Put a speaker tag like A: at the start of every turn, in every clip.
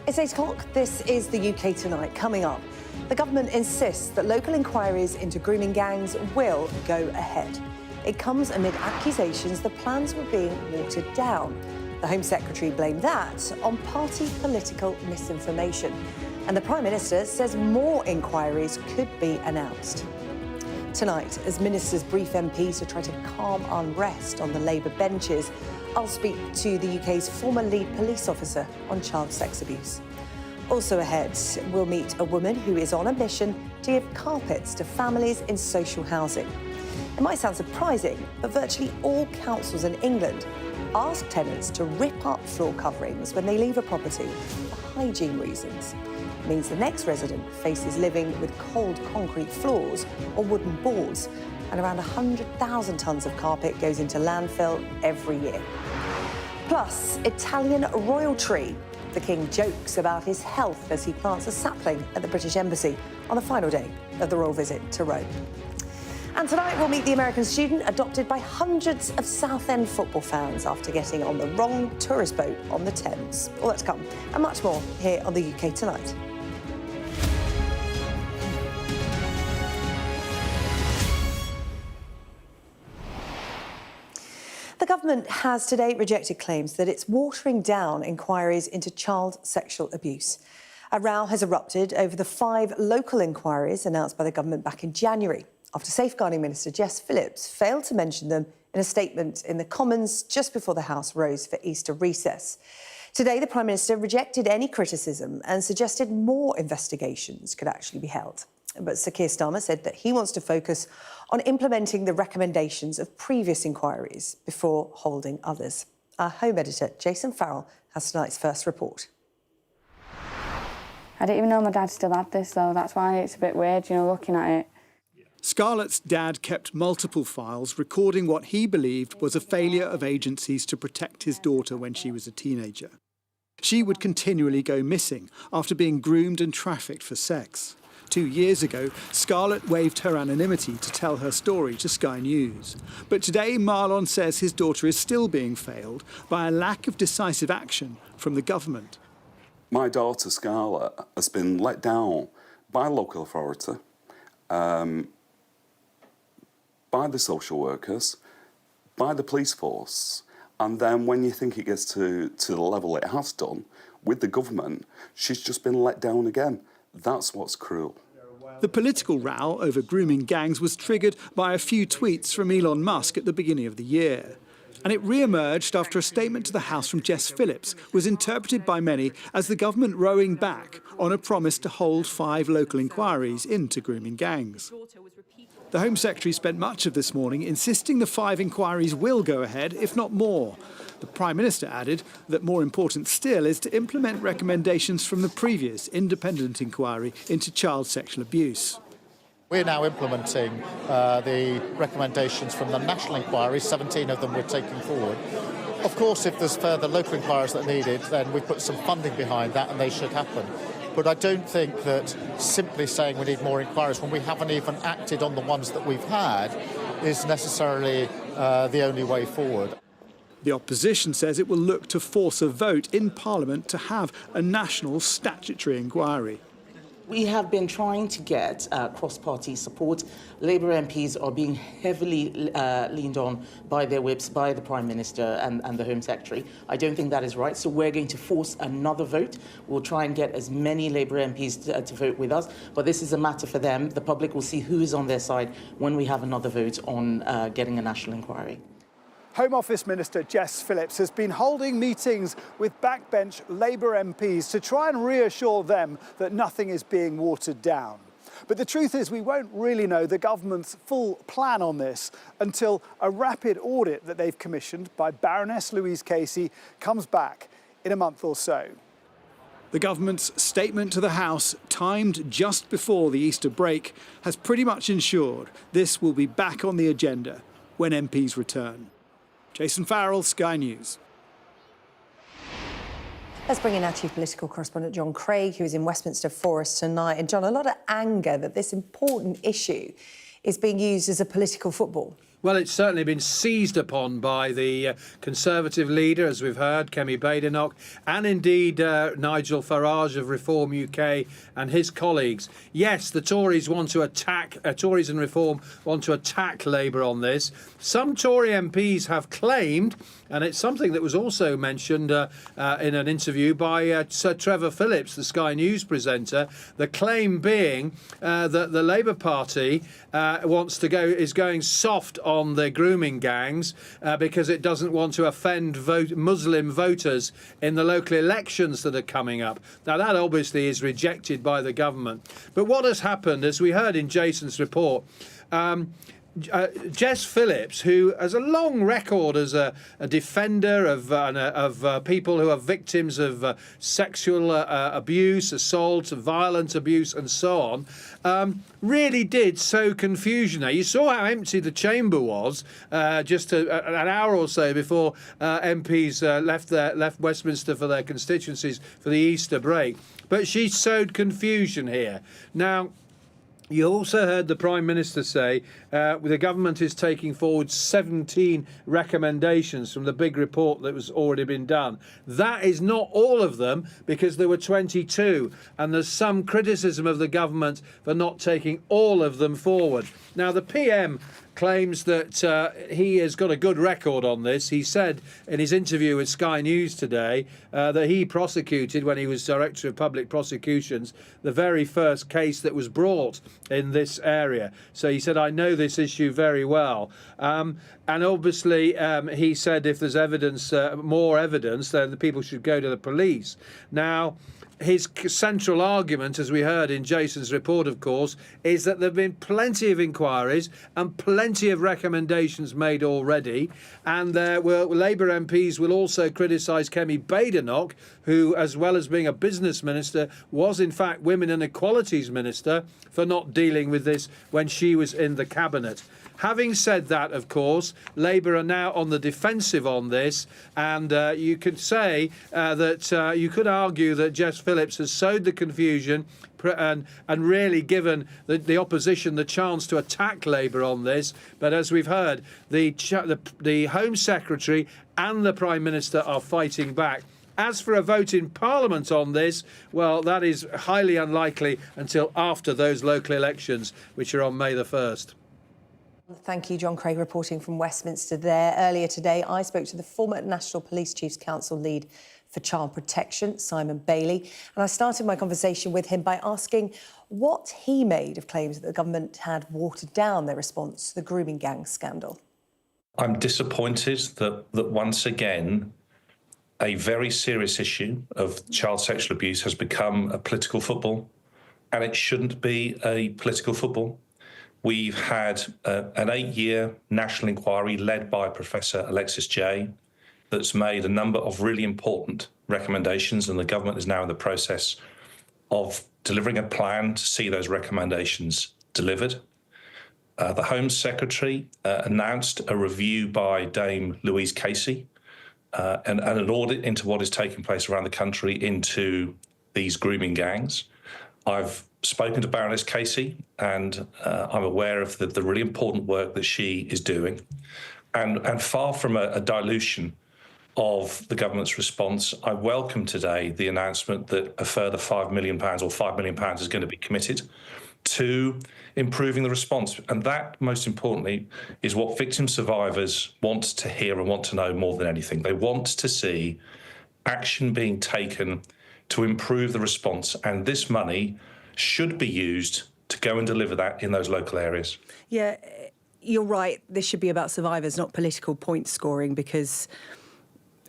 A: It's 8 o'clock. This is the UK Tonight. Coming up, the government insists that local inquiries into grooming gangs will go ahead. It comes amid accusations the plans were being watered down. The Home Secretary blamed that on party political misinformation. And the Prime Minister says more inquiries could be announced. Tonight, as ministers brief MPs to try to calm unrest on the Labour benches, I'll speak to the UK's former lead police officer on child sex abuse. Also ahead, we'll meet a woman who is on a mission to give carpets to families in social housing. It might sound surprising, but virtually all councils in England ask tenants to rip up floor coverings when they leave a property for hygiene reasons. It means the next resident faces living with cold concrete floors or wooden boards, and around 100,000 tonnes of carpet goes into landfill every year. Plus, Italian royal tree. The king jokes about his health as he plants a sapling at the British Embassy on the final day of the royal visit to Rome. And tonight we'll meet the American student adopted by hundreds of Southend football fans after getting on the wrong tourist boat on the Thames. All that's come and much more here on the UK Tonight. The government has today rejected claims that it's watering down inquiries into child sexual abuse. A row has erupted over the 5 local inquiries announced by the government back in January, after Safeguarding Minister Jess Phillips failed to mention them in a statement in the Commons just before the House rose for Easter recess. Today, the Prime Minister rejected any criticism and suggested more investigations could actually be held. But Sir Keir Starmer said that he wants to focus on implementing the recommendations of previous inquiries before holding others. Our Home Editor, Jason Farrell, has tonight's first report.
B: I didn't even know my dad still had this, though. That's why it's a bit weird, you know, looking at it.
C: Scarlett's dad kept multiple files recording what he believed was a failure of agencies to protect his daughter when she was a teenager. She would continually go missing after being groomed and trafficked for sex. 2 years ago, Scarlett waived her anonymity to tell her story to Sky News. But today, Marlon says his daughter is still being failed by a lack of decisive action from the government.
D: My daughter, Scarlett, has been let down by local authority, by the social workers, by the police force, and then when you think it gets to the level it has done, with the government, she's just been let down again. That's what's cruel.
C: The political row over grooming gangs was triggered by a few tweets from Elon Musk at the beginning of the year. And it re-emerged after a statement to the House from Jess Phillips was interpreted by many as the government rowing back on a promise to hold 5 local inquiries into grooming gangs. The Home Secretary spent much of this morning insisting the 5 inquiries will go ahead, if not more. The Prime Minister added that more important still is to implement recommendations from the previous independent inquiry into child sexual abuse.
E: We're now implementing the recommendations from the national inquiry. 17 of them we're taking forward. Of course, if there's further local inquiries that are needed, then we put some funding behind that and they should happen. But I don't think that simply saying we need more inquiries when we haven't even acted on the ones that we've had is necessarily the only way forward.
C: The opposition says it will look to force a vote in Parliament to have a national statutory inquiry.
F: We have been trying to get cross-party support. Labour MPs are being heavily leaned on by their whips, by the Prime Minister and the Home Secretary. I don't think that is right, so we're going to force another vote. We'll try and get as many Labour MPs to vote with us, but this is a matter for them. The public will see who is on their side when we have another vote on getting a national inquiry.
C: Home Office Minister Jess Phillips has been holding meetings with backbench Labour MPs to try and reassure them that nothing is being watered down. But the truth is we won't really know the government's full plan on this until a rapid audit that they've commissioned by Baroness Louise Casey comes back in a month or so. The government's statement to the House, timed just before the Easter break, has pretty much ensured this will be back on the agenda when MPs return. Jason Farrell, Sky News.
A: Let's bring in our chief political correspondent, John Craig, who is in Westminster for us tonight. And John, a lot of anger that this important issue is being used as a political football.
G: Well, it's certainly been seized upon by the Conservative leader, as we've heard, Kemi Badenoch, and indeed Nigel Farage of Reform UK and his colleagues. Yes, the Tories want to attack, Tories and Reform want to attack Labour on this. Some Tory MPs have claimed, and it's something that was also mentioned in an interview by Sir Trevor Phillips, the Sky News presenter, the claim being that the Labour Party is going soft on the grooming gangs because it doesn't want to offend Muslim voters in the local elections that are coming up. Now, that obviously is rejected by the government. But what has happened, as we heard in Jason's report, Jess Phillips, who has a long record as a defender of people who are victims of sexual abuse, assault, violent abuse and so on, really did sow confusion. Now, you saw how empty the chamber was just an hour or so before MPs left Westminster for their constituencies for the Easter break. But she sowed confusion here. Now, you also heard the Prime Minister say the government is taking forward 17 recommendations from the big report that was already been done. That is not all of them, because there were 22, and there's some criticism of the government for not taking all of them forward. Now, the PM claims that he has got a good record on this. He said in his interview with Sky News today that he prosecuted, when he was Director of Public Prosecutions, the very first case that was brought in this area. So he said, I know this issue very well. And obviously, he said if there's evidence, more evidence, then the people should go to the police. Now, his central argument, as we heard in Jason's report, of course, is that there have been plenty of inquiries and plenty of recommendations made already. And Labour MPs will also criticise Kemi Badenoch, who, as well as being a business minister, was in fact Women and Equalities Minister, for not dealing with this when she was in the cabinet. Having said that, of course, Labour are now on the defensive on this, and you could say that you could argue that Jess Phillips has sowed the confusion and really given the opposition the chance to attack Labour on this. But as we've heard, the Home Secretary and the Prime Minister are fighting back. As for a vote in Parliament on this, well, that is highly unlikely until after those local elections, which are on May the 1st.
A: Thank you, John Craig, reporting from Westminster there. Earlier today, I spoke to the former National Police Chiefs Council lead for Child Protection, Simon Bailey, and I started my conversation with him by asking what he made of claims that the government had watered down their response to the grooming gang scandal.
H: I'm disappointed that once again, a very serious issue of child sexual abuse has become a political football, and it shouldn't be a political football. We've had an 8-year national inquiry led by Professor Alexis Jay that's made a number of really important recommendations, and the government is now in the process of delivering a plan to see those recommendations delivered. The Home Secretary announced a review by Dame Louise Casey and an audit into what is taking place around the country into these grooming gangs. I've spoken to Baroness Casey, and I'm aware of the really important work that she is doing. And far from a dilution of the government's response, I welcome today the announcement that a further £5 million or £5 million is going to be committed to improving the response. And that, most importantly, is what victim survivors want to hear and want to know more than anything. They want to see action being taken to improve the response, and this money should be used to go and deliver that in those local areas.
A: Yeah, you're right. This should be about survivors, not political point scoring, because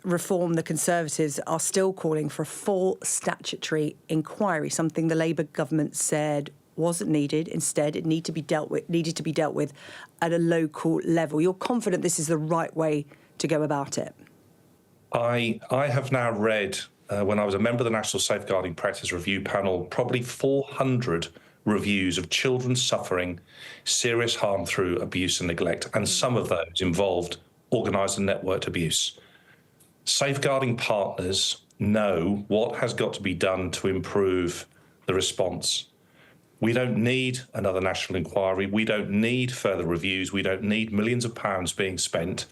A: Reform, the Conservatives, are still calling for a full statutory inquiry, something the Labour government said wasn't needed. Instead, it needed to be dealt with at a local level. You're confident this is the right way to go about it?
H: I have now read, when I was a member of the National Safeguarding Practice Review Panel, probably 400 reviews of children suffering serious harm through abuse and neglect, and some of those involved organised and networked abuse. Safeguarding partners know what has got to be done to improve the response. We don't need another national inquiry. We don't need further reviews. We don't need millions of pounds being spent.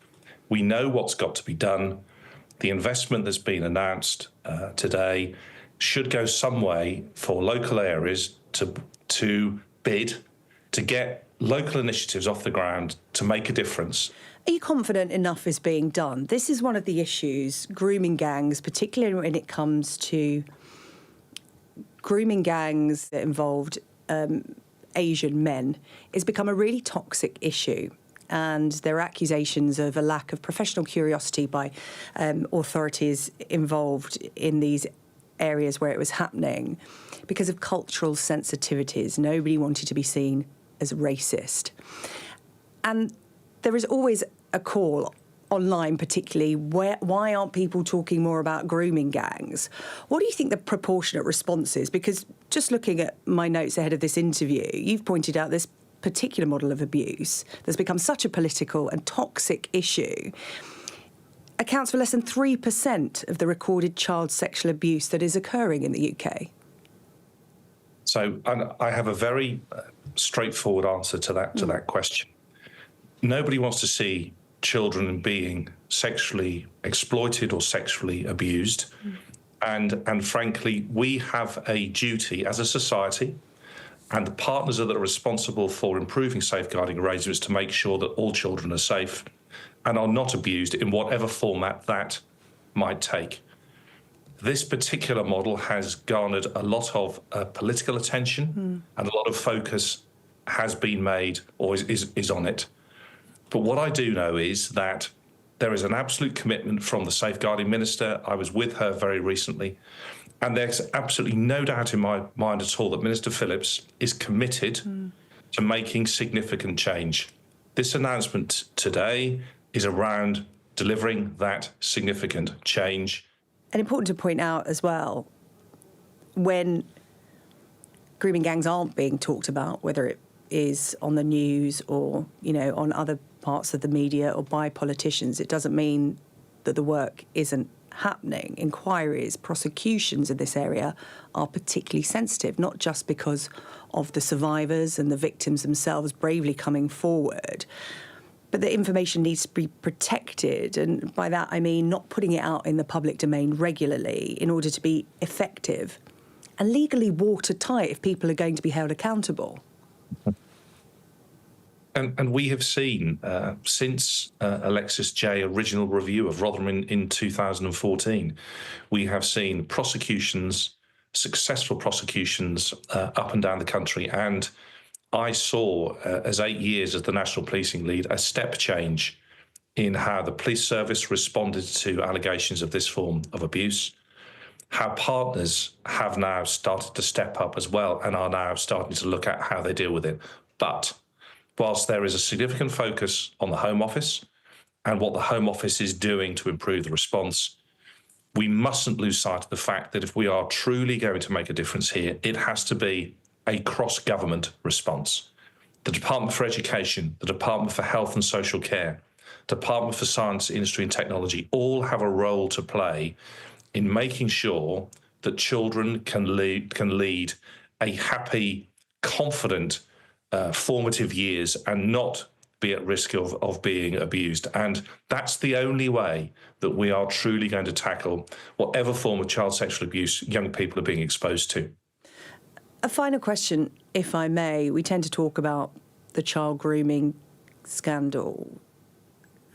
H: We know what's got to be done. The investment that's been announced today should go some way for local areas to bid, to get local initiatives off the ground to make a difference.
A: Are you confident enough is being done? This is one of the issues, grooming gangs, particularly when it comes to grooming gangs that involved Asian men, has become a really toxic issue. And there are accusations of a lack of professional curiosity by authorities involved in these areas where it was happening because of cultural sensitivities. Nobody wanted to be seen as racist. And there is always a call online, particularly, why aren't people talking more about grooming gangs? What do you think the proportionate response is? Because just looking at my notes ahead of this interview, you've pointed out this particular model of abuse that's become such a political and toxic issue accounts for less than 3% of the recorded child sexual abuse that is occurring in the UK.
H: So I have a very straightforward answer to that question. Nobody wants to see children being sexually exploited or sexually abused. And frankly, we have a duty as a society and the partners that are responsible for improving safeguarding arrangements to make sure that all children are safe and are not abused in whatever format that might take. This particular model has garnered a lot of political attention and a lot of focus has been made or is on it. But what I do know is that there is an absolute commitment from the Safeguarding Minister. I was with her very recently. And there's absolutely no doubt in my mind at all that Minister Phillips is committed to making significant change. This announcement today is around delivering that significant change.
A: And important to point out as well, when grooming gangs aren't being talked about, whether it is on the news or, on other parts of the media or by politicians, it doesn't mean that the work isn't happening. Inquiries, prosecutions in this area are particularly sensitive, not just because of the survivors and the victims themselves bravely coming forward, but the information needs to be protected. And by that, I mean not putting it out in the public domain regularly in order to be effective and legally watertight if people are going to be held accountable.
H: And we have seen, since Alexis Jay original review of Rotherham in 2014, we have seen prosecutions, successful prosecutions up and down the country. And I saw, as 8 years as the National Policing Lead, a step change in how the police service responded to allegations of this form of abuse, how partners have now started to step up as well and are now starting to look at how they deal with it. But whilst there is a significant focus on the Home Office and what the Home Office is doing to improve the response, we mustn't lose sight of the fact that if we are truly going to make a difference here, it has to be a cross-government response. The Department for Education, the Department for Health and Social Care, Department for Science, Industry and Technology all have a role to play in making sure that children can lead a happy, confident, formative years and not be at risk of being abused. And that's the only way that we are truly going to tackle whatever form of child sexual abuse young people are being exposed to.
A: A final question, if I may. We tend to talk about the child grooming scandal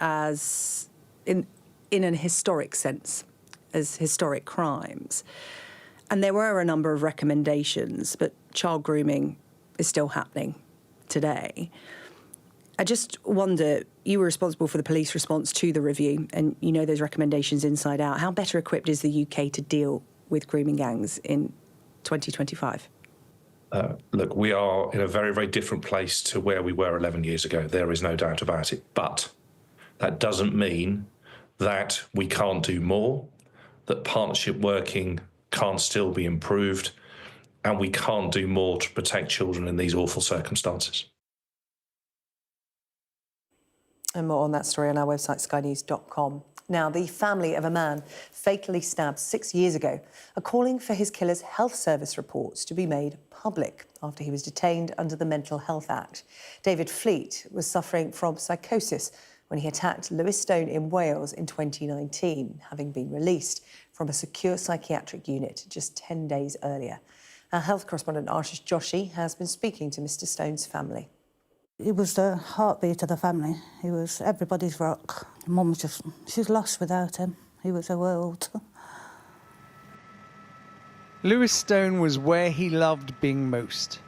A: as in an historic sense, as historic crimes. And there were a number of recommendations, but child grooming is still happening today. I just wonder, you were responsible for the police response to the review, and you know those recommendations inside out. How better equipped is the UK to deal with grooming gangs in 2025?
H: Look, we are in a very, very different place to where we were 11 years ago. There is no doubt about it. But that doesn't mean that we can't do more, that partnership working can't still be improved, and we can't do more to protect children in these awful circumstances.
A: And more on that story on our website, skynews.com. Now, the family of a man fatally stabbed 6 years ago are calling for his killer's health service reports to be made public after he was detained under the Mental Health Act. David Fleet was suffering from psychosis when he attacked Lewis Stone in Wales in 2019, having been released from a secure psychiatric unit just 10 days earlier. Our health correspondent Alexis Jay has been speaking to Mr. Stone's family.
I: He was the heartbeat of the family. He was everybody's rock. Mum was she's lost without him. He was her world.
J: Lewis Stone was where he loved being most,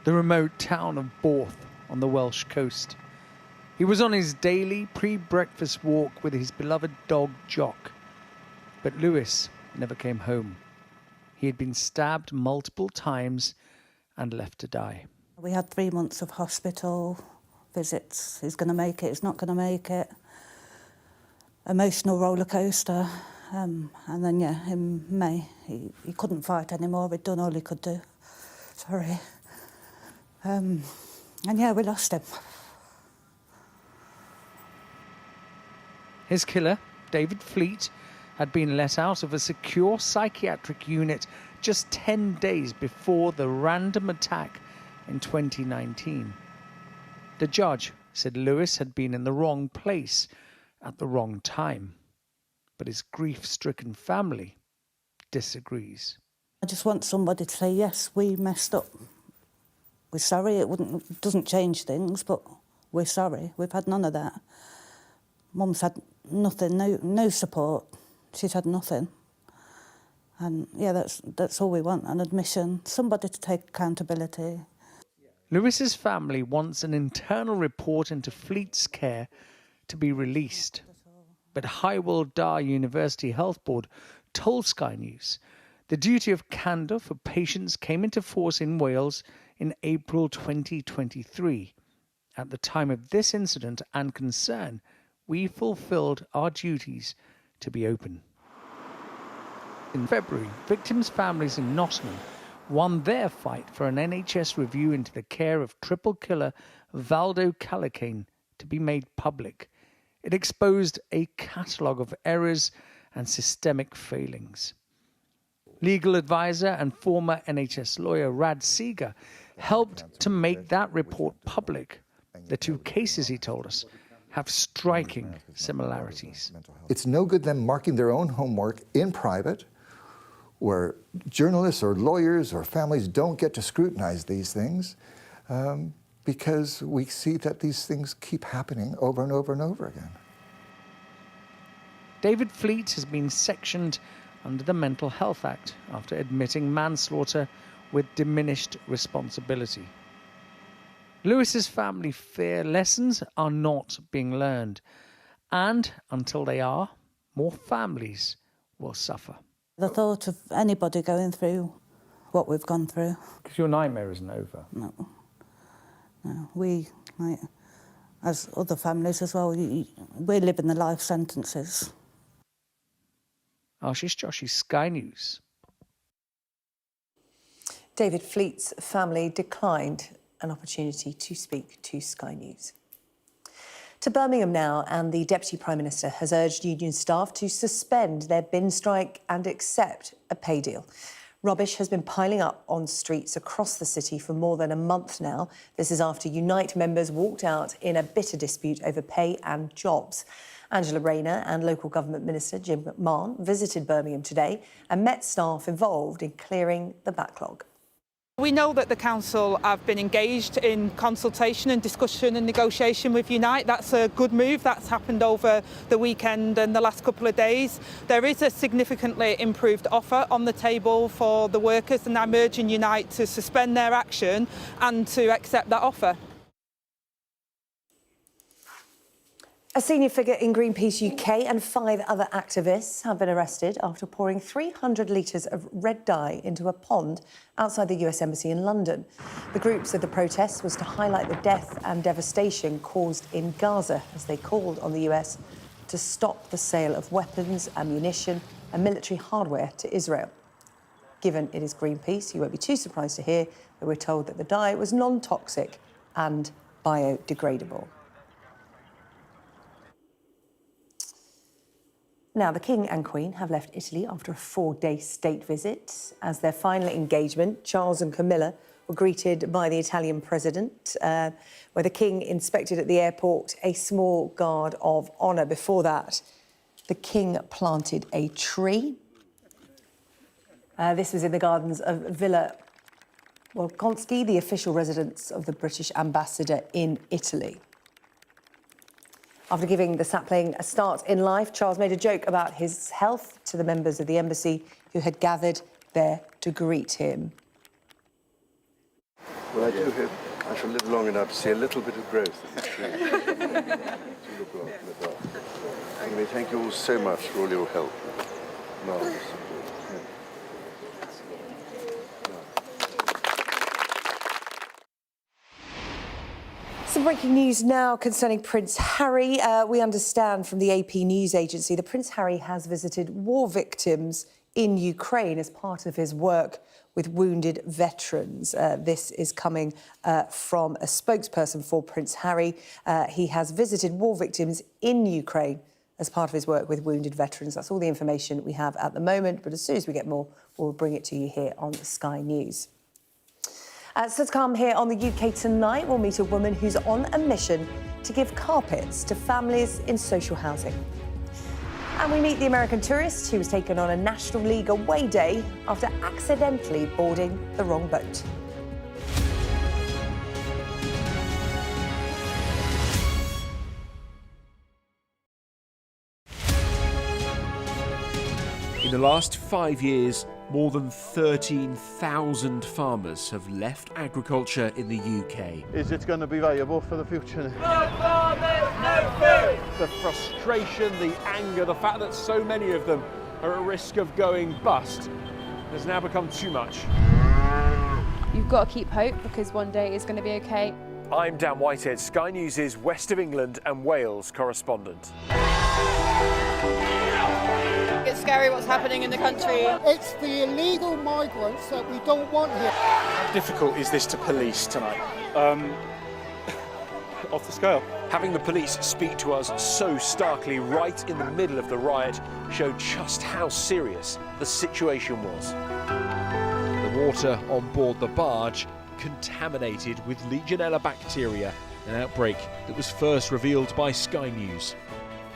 J: the remote town of Borth on the Welsh coast. He was on his daily pre-breakfast walk with his beloved dog Jock. But Lewis never came home. He had been stabbed multiple times and left to die.
I: We had 3 months of hospital visits. He's going to make it, he's not going to make it. Emotional roller coaster. And then, yeah, in May, he couldn't fight anymore. He'd done all he could do. Sorry. And, yeah, we lost him.
J: His killer, David Fleet, had been let out of a secure psychiatric unit just 10 days before the random attack in 2019. The judge said Lewis had been in the wrong place at the wrong time. But his grief-stricken family disagrees.
I: I just want somebody to say, yes, we messed up. We're sorry, it doesn't change things, but we're sorry. We've had none of that. Mum's had nothing, no support. She's had nothing. And, yeah, that's all we want, an admission, somebody to take accountability.
J: Lewis's family wants an internal report into Fleet's care to be released. But Hywel Dda University Health Board told Sky News the duty of candour for patients came into force in Wales in April 2023. At the time of this incident and concern, we fulfilled our duties to be open. In February, victims' families in Nottingham won their fight for an NHS review into the care of triple killer Valdo Callicane to be made public. It exposed a catalogue of errors and systemic failings. Legal advisor and former NHS lawyer Rad Seeger helped to make that report public. The two cases, he told us, have striking similarities.
K: It's no good them marking their own homework in private, where journalists or lawyers or families don't get to scrutinize these things, because we see that these things keep happening over and over and over again.
J: David Fleet has been sectioned under the Mental Health Act after admitting manslaughter with diminished responsibility. Lewis's family fear lessons are not being learned, and until they are, more families will suffer.
I: The thought of anybody going through what we've gone through.
J: Because your nightmare isn't over.
I: No. We, like, as other families as well, we're living the life sentences.
J: Alexis Jay, Sky News.
A: David Fleet's family declined an opportunity to speak to Sky News. To Birmingham now, and the Deputy Prime Minister has urged union staff to suspend their bin strike and accept a pay deal. Rubbish has been piling up on streets across the city for more than a month now. This is after Unite members walked out in a bitter dispute over pay and jobs. Angela Rayner and Local Government Minister Jim McMahon visited Birmingham today and met staff involved in clearing the backlog.
L: We know that the council have been engaged in consultation and discussion and negotiation with Unite. That's a good move. That's happened over the weekend and the last couple of days. There is a significantly improved offer on the table for the workers, and I'm urging Unite to suspend their action and to accept that offer.
A: A senior figure in Greenpeace UK and 5 other activists have been arrested after pouring 300 litres of red dye into a pond outside the US Embassy in London. The group said the protest was to highlight the death and devastation caused in Gaza, as they called on the US to stop the sale of weapons, ammunition and military hardware to Israel. Given it is Greenpeace, you won't be too surprised to hear that we're told that the dye was non-toxic and biodegradable. Now, the King and Queen have left Italy after a 4-day state visit. As their final engagement, Charles and Camilla were greeted by the Italian president, where the King inspected at the airport a small guard of honour. Before that, the King planted a tree. This was in the gardens of Villa Volkonski, the official residence of the British ambassador in Italy. After giving the sapling a start in life, Charles made a joke about his health to the members of the embassy who had gathered there to greet him.
M: Well, I do hope I shall live long enough to see a little bit of growth in the tree. Anyway, thank you all so much for all your help. Marvellous.
A: Some breaking news now concerning Prince Harry. We understand from the AP news agency that Prince Harry has visited war victims in Ukraine as part of his work with wounded veterans. This is coming from a spokesperson for Prince Harry. He has visited war victims in Ukraine as part of his work with wounded veterans. That's all the information we have at the moment, but as soon as we get more, we'll bring it to you here on Sky News. So to come here on the UK Tonight, we'll meet a woman who's on a mission to give carpets to families in social housing. And we meet the American tourist who was taken on a National League away day after accidentally boarding the wrong boat.
N: In the last 5 years, more than 13,000 farmers have left agriculture in the UK.
O: Is it going to be viable for the future?
P: No farmers, no food! The frustration, the anger, the fact that so many of them are at risk of going bust has now become too much.
Q: You've got to keep hope because one day it's going to be okay.
P: I'm Dan Whitehead, Sky News' West of England and Wales correspondent.
Q: It's scary what's happening in the country.
R: It's the illegal migrants that we don't want here.
P: How difficult is this to police tonight? Off the scale. Having the police speak to us so starkly right in the middle of the riot showed just how serious the situation was.
N: The water on board the barge contaminated with Legionella bacteria, an outbreak that was first revealed by Sky News.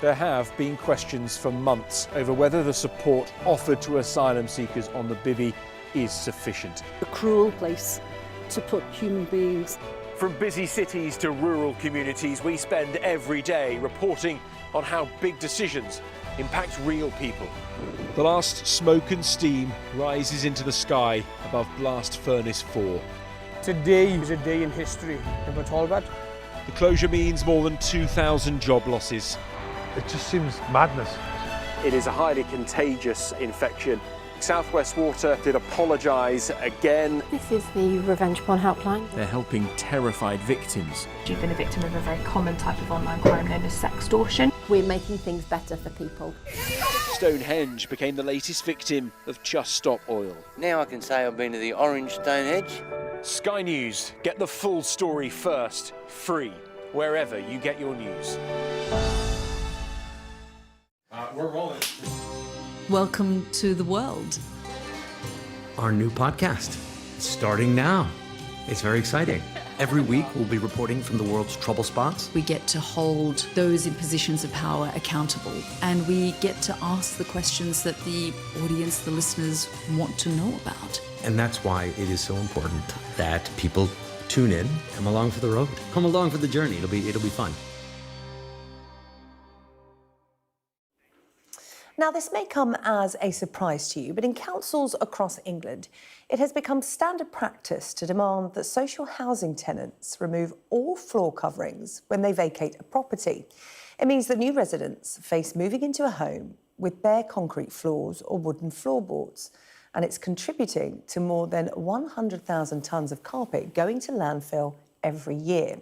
P: There have been questions for months over whether the support offered to asylum seekers on the Bivvy is sufficient.
S: A cruel place to put human beings.
P: From busy cities to rural communities, we spend every day reporting on how big decisions impact real people.
N: The last smoke and steam rises into the sky above Blast Furnace 4.
T: Today is a day in history in Talbot.
N: The closure means more than 2,000 job losses.
P: It just seems madness. It is a highly contagious infection. South West Water did apologise again.
U: This is the Revenge Porn Helpline.
N: They're helping terrified victims.
V: You've been a victim of a very common type of online crime known as sextortion.
U: We're making things better for people.
N: Stonehenge became the latest victim of Just Stop Oil.
W: Now I can say I've been to the Orange Stonehenge.
P: Sky News, get the full story first, free, wherever you get your news.
X: We're rolling.
Y: Welcome to the world.
Z: Our new podcast, starting now. It's very exciting. Every week, we'll be reporting from the world's trouble spots.
Y: We get to hold those in positions of power accountable, and we get to ask the questions that the audience, the listeners, want to know about.
Z: And that's why it is so important that people tune in, come along for the road, come along for the journey. It'll be fun.
A: Now, this may come as a surprise to you, but in councils across England, it has become standard practice to demand that social housing tenants remove all floor coverings when they vacate a property. It means that new residents face moving into a home with bare concrete floors or wooden floorboards, and it's contributing to more than 100,000 tonnes of carpet going to landfill every year.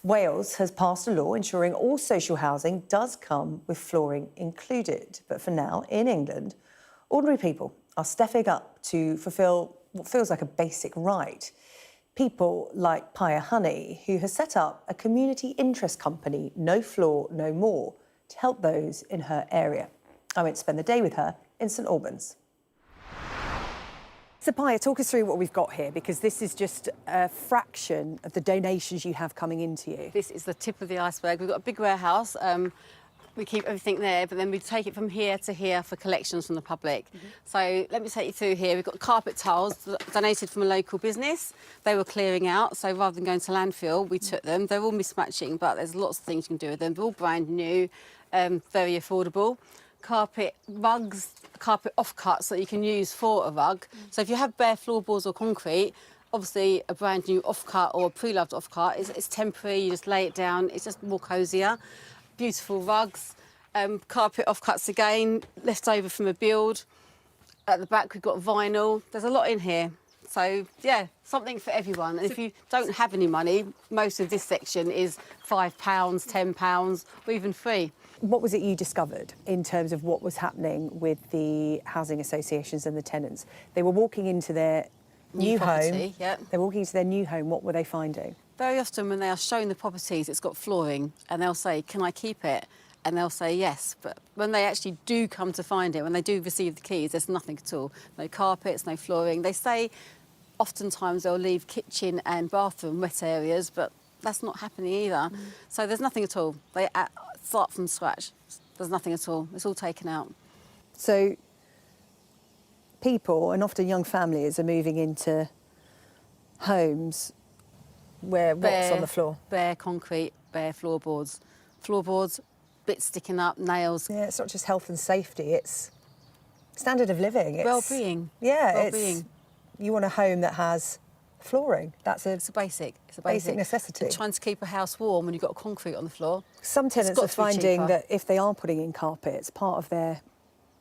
A: Wales has passed a law ensuring all social housing does come with flooring included. But for now, in England, ordinary people are stepping up to fulfil what feels like a basic right. People like Paya Honey, who has set up a community interest company, No Floor, No More, to help those in her area. I went to spend the day with her in St Albans. So, Pia, talk us through what we've got here, because this is just a fraction of the donations you have coming into you.
B: This is the tip of the iceberg. We've got a big warehouse. We keep everything there, but then we take it from here to here for collections from the public. So let me take you through here. We've got carpet tiles donated from a local business. They were clearing out, so rather than going to landfill, we took them. They're all mismatching, but there's lots of things you can do with them. They're all brand new, very affordable. Carpet rugs, carpet offcuts that you can use for a rug. So if you have bare floorboards or concrete, obviously a brand new offcut or a pre-loved offcut is temporary. You just lay it down. It's just more cosier. Beautiful rugs, carpet offcuts again, left over from a build. At the back we've got vinyl. There's a lot in here. So yeah, something for everyone. And if you don't have any money, most of this section is £5, £10, or even free.
A: What was it you discovered in terms of what was happening with the housing associations and the tenants? They were walking into their new home.
B: Yep.
A: They're walking into their new home. What were they finding?
B: Very often when they are shown the properties, it's got flooring, and they'll say, can I keep it? And they'll say yes. But when they actually do come to find it, when they do receive the keys, there's nothing at all. No carpets, no flooring. They say oftentimes they'll leave kitchen and bathroom wet areas, but that's not happening either. So there's nothing at all. They start from scratch. There's nothing at all. It's all taken out.
A: So people, and often young families, are moving into homes where what's on the floor?
B: Bare concrete, bare floorboards. Floorboards, bits sticking up, nails.
A: Yeah, it's not just health and safety, it's standard of living. It's
B: well-being.
A: Yeah,
B: well-being.
A: You want a home that has flooring.
B: It's a basic. It's a
A: basic necessity.
B: And trying to keep a house warm when you've got concrete on the floor.
A: Some tenants are finding that if they are putting in carpets, part of their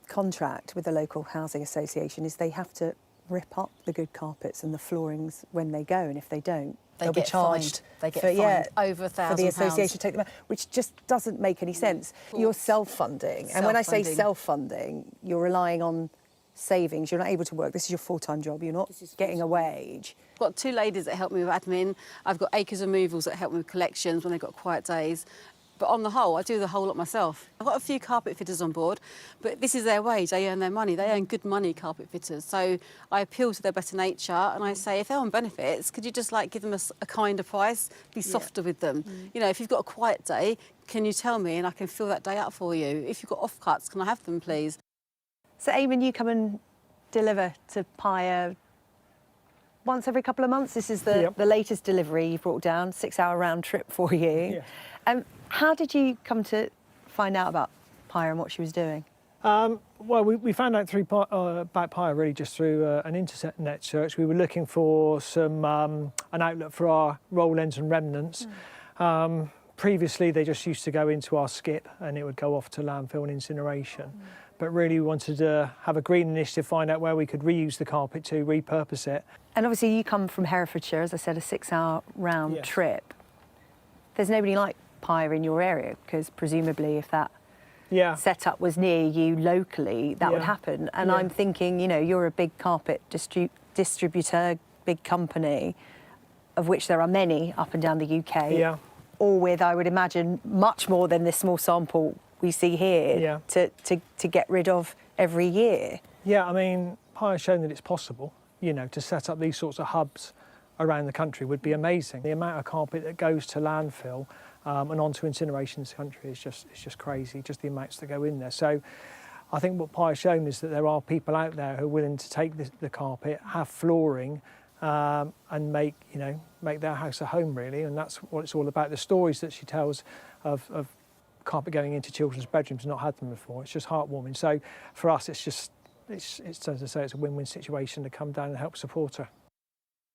A: contract with the local housing association is they have to rip up the good carpets and the floorings when they go, and if they don't, they'll be charged.
B: They get fined over £1,000
A: for the association to take them out, which just doesn't make any sense. You're self-funding, and when I say self-funding, you're relying on savings. You're not able to work. This is your full-time job. You're not getting a wage.
B: I've got 2 ladies that help me with admin. I've got acres removals that help me with collections when they've got quiet days. But on the whole, I do the whole lot myself. I've got a few carpet fitters on board, but this is their wage. They earn their money. They earn good money, carpet fitters. So I appeal to their better nature, and I say, if they're on benefits, could you just give them a kinder price, be softer with them? You know, if you've got a quiet day, can you tell me, and I can fill that day up for you? If you've got offcuts, can I have them, please?
A: So, Eamon, you come and deliver to Pia once every couple of months. This is the latest delivery you've brought down, 6-hour round trip for you. Yeah. How did you come to find out about Pia and what she was doing?
T: Well, we found out about Pia really just through an internet search. We were looking for some an outlet for our roll ends and remnants. Previously, they just used to go into our skip and it would go off to landfill and incineration. But really, we wanted to have a green initiative, find out where we could reuse the carpet to repurpose it.
A: And obviously, you come from Herefordshire, as I said, a 6-hour round trip. There's nobody like Pia in your area, because presumably if that setup was near you locally, that would happen. And I'm thinking, you know, you're a big carpet distributor, big company, of which there are many up and down the UK, all with, I would imagine, much more than this small sample we see here to get rid of every year. Yeah, I mean, Pia's shown that it's possible, you know, to set up these sorts of hubs around the country would be amazing. The amount of carpet that goes to landfill and onto incineration in this country is just crazy, just the amounts that go in there. So I think what Pia's shown is that there are people out there who are willing to take the carpet, have flooring, and make their house a home, really, and that's what it's all about. The stories that she tells of carpet going into children's bedrooms, not had them before, it's just heartwarming. So for us, it's as I say, it's a win-win situation to come down and help support her.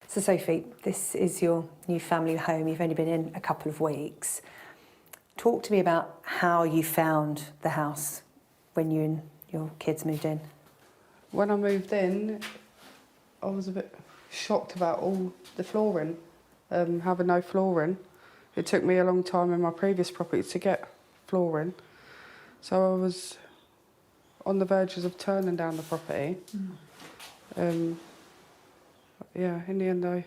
A: So Sophie, this is your new family home. You've only been in a couple of weeks. Talk to me about how you found the house when you and your kids moved in.
C: When I moved in, I was a bit shocked about all the flooring, having no flooring. It took me a long time in my previous property to get flooring, so I was on the verges of turning down the property. Yeah, in the end I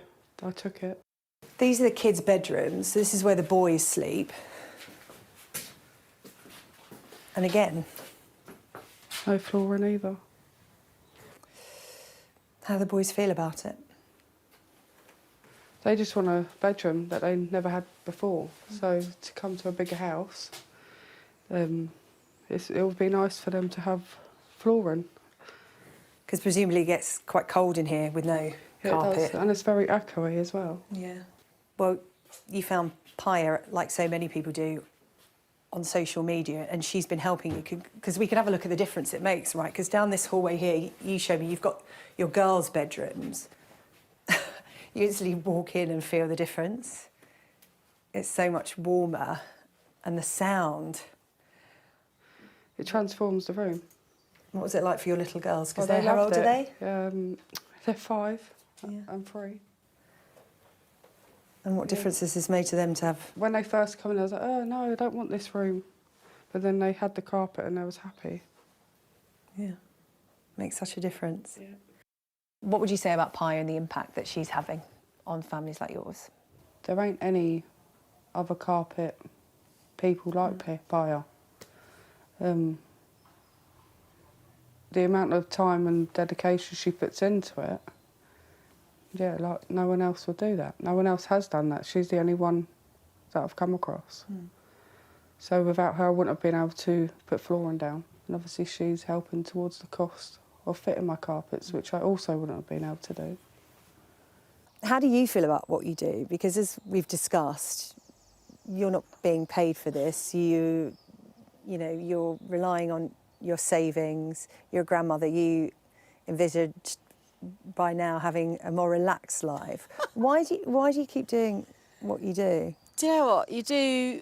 C: took it. These are the kids' bedrooms. This is where the boys sleep. And again, No flooring either.
A: How do the boys feel about it?
C: They just want a bedroom that they never had before. So to come to a bigger house, it would be nice for them to have flooring.
A: Because presumably it gets quite cold in here with no carpet.
C: It does, and it's very echoey as well.
A: Yeah. Well, you found Paya, like so many people do, on social media, and she's been helping you, because we can have a look at the difference it makes, right? Because down this hallway here, you show me, you've got your girls' bedrooms. You instantly walk in and feel the difference. It's so much warmer, and the sound.
C: It transforms the room.
A: What was it like for your little girls? Because
C: Well,
A: how old
C: loved
A: are they?
C: They're 5 and 3.
A: And what difference has this made to them to have?
C: When they first come in, I was like, oh no, I don't want this room. But then they had the carpet and they was happy.
A: Yeah, makes such a difference.
C: Yeah.
A: What would you say about Paya and the impact that she's having on families like yours?
C: There ain't any other carpet people like Paya. The amount of time and dedication she puts into it, yeah, like no one else would do that. No one else has done that. She's the only one that I've come across. So without her, I wouldn't have been able to put flooring down. And obviously she's helping towards the cost of fitting my carpets, which I also wouldn't have been able to do.
A: How do you feel about what you do? Because as we've discussed, you're not being paid for this. You know, you're relying on your savings. You're a grandmother. You envisaged by now having a more relaxed life. Why do you keep doing what you do?
B: Do you know what? You do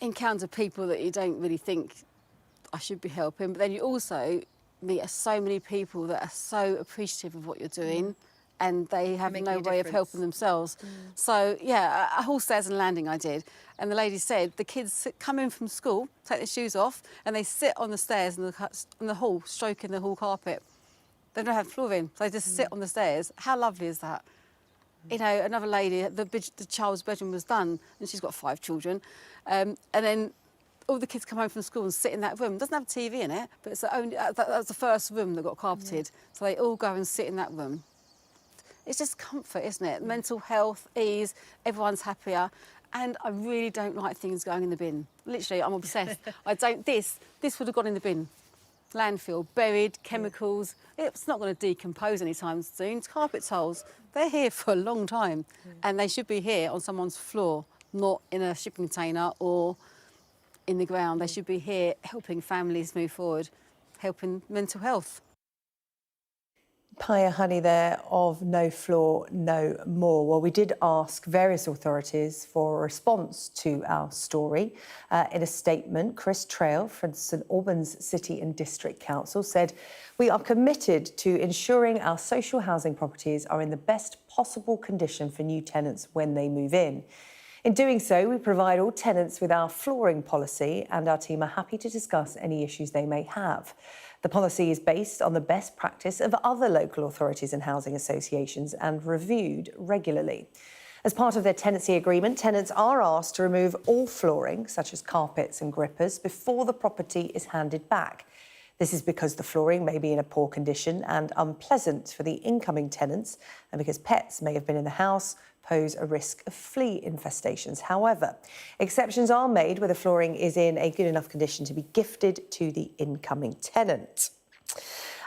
B: encounter people that you don't really think I should be helping, but then you also meet so many people that are so appreciative of what you're doing, and they have no way of helping themselves. So, yeah, a whole stairs and landing I did, and the lady said the kids come in from school, take their shoes off, and they sit on the stairs in the hall, stroking the hall carpet. They don't have flooring, so they just sit on the stairs. How lovely is that? You know, another lady, the child's bedroom was done, and she's got 5 children, and then all the kids come home from school and sit in that room. It doesn't have a TV in it, but it's that's the first room that got carpeted. So they all go and sit in that room. It's just comfort, isn't it? Mental health, ease, everyone's happier. And I really don't like things going in the bin. Literally, I'm obsessed. This would have gone in the bin. Landfill, buried, chemicals. It's not going to decompose anytime soon. It's carpet tiles. They're here for a long time. And they should be here on someone's floor, not in a shipping container or in the ground. They should be here helping families move forward, helping mental health.
A: Paya Honey there of No Floor, No More. Well, we did ask various authorities for a response to our story. In a statement, Chris Trail from St Albans City and District Council said, "We are committed to ensuring our social housing properties are in the best possible condition for new tenants when they move in. In doing so, we provide all tenants with our flooring policy, and our team are happy to discuss any issues they may have. The policy is based on the best practice of other local authorities and housing associations and reviewed regularly. As part of their tenancy agreement, tenants are asked to remove all flooring, such as carpets and grippers, before the property is handed back. This is because the flooring may be in a poor condition and unpleasant for the incoming tenants, and because pets may have been in the house, pose a risk of flea infestations. However, exceptions are made where the flooring is in a good enough condition to be gifted to the incoming tenant."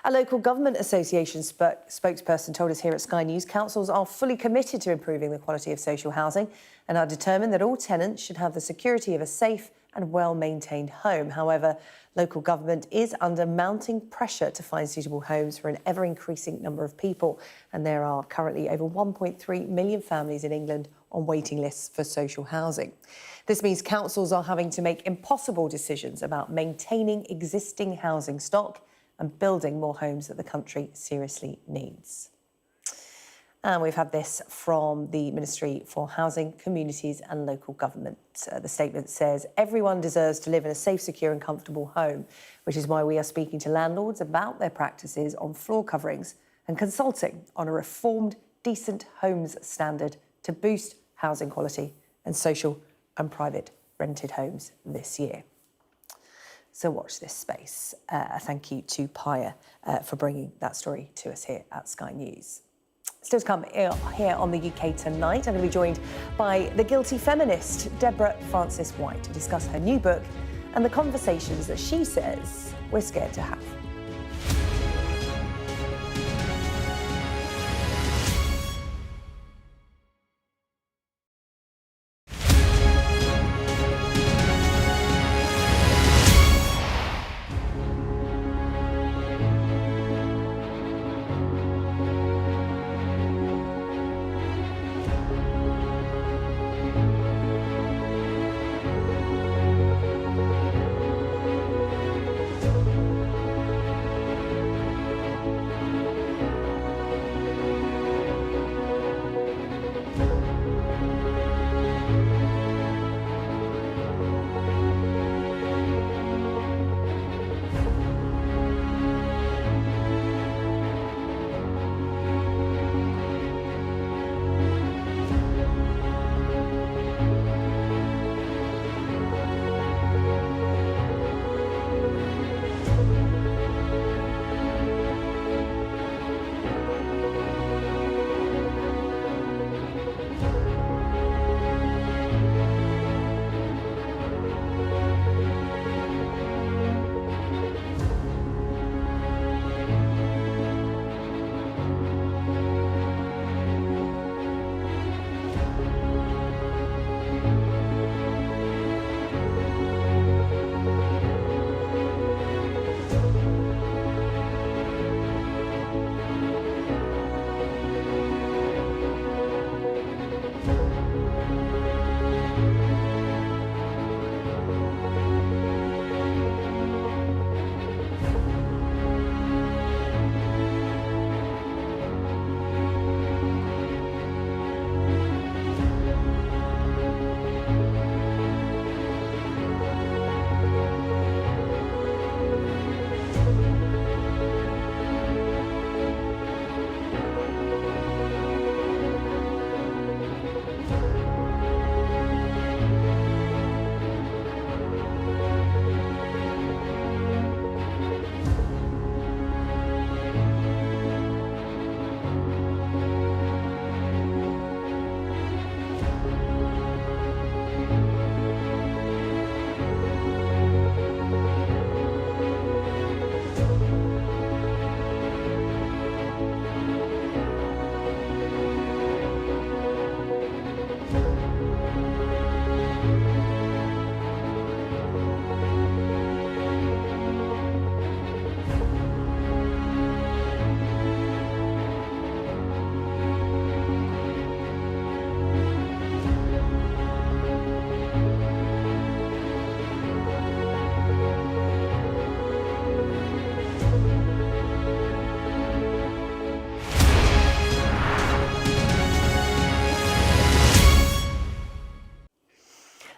A: A local government association spokesperson told us here at Sky News councils are fully committed to improving the quality of social housing and are determined that all tenants should have the security of a safe and well-maintained home. However, local government is under mounting pressure to find suitable homes for an ever-increasing number of people, and there are currently over 1.3 million families in England on waiting lists for social housing. This means councils are having to make impossible decisions about maintaining existing housing stock and building more homes that the country seriously needs. And we've had this from the Ministry for Housing, Communities and Local Government. The statement says, "Everyone deserves to live in a safe, secure and comfortable home, which is why we are speaking to landlords about their practices on floor coverings and consulting on a reformed decent homes standard to boost housing quality and social and private rented homes this year." So watch this space. A thank you to Paya for bringing that story to us here at Sky News. Still to come here on the UK Tonight, I'm going to be joined by the guilty feminist Deborah Frances-White to discuss her new book and the conversations that she says we're scared to have.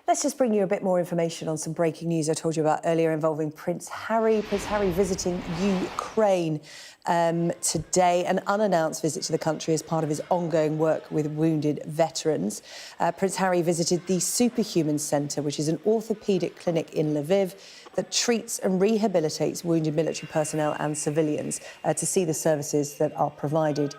A: Let's just bring you a bit more information on some breaking news I told you about earlier involving Prince Harry. Prince Harry visiting Ukraine today, an unannounced visit to the country as part of his ongoing work with wounded veterans. Prince Harry visited the Superhuman Centre, which is an orthopaedic clinic in Lviv that treats and rehabilitates wounded military personnel and civilians to see the services that are provided